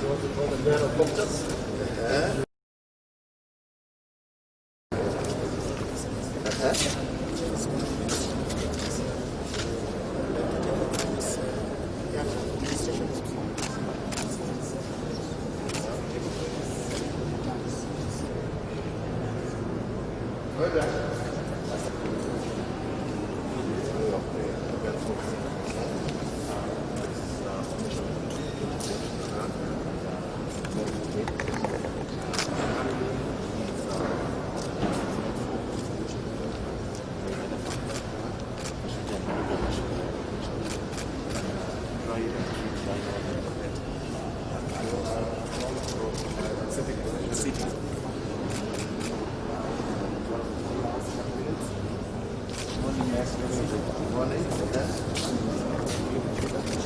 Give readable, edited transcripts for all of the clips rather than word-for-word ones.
what we call the nanocopters.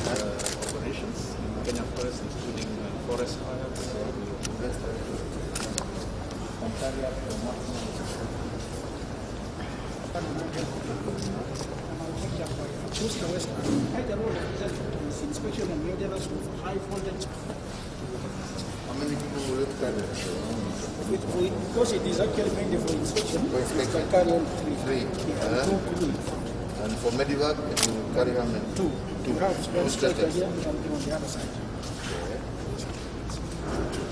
Operations in Kenya Forest, including forest fires. Inspection and maintenance of high voltage. How many people will look at it? Because it is actually mainly for inspection. For inspection? It can carry on three. Yeah. Two crew. And for Medivac, it will carry how many? Two. Two. You have Two straight stations. here and on the other side. Okay.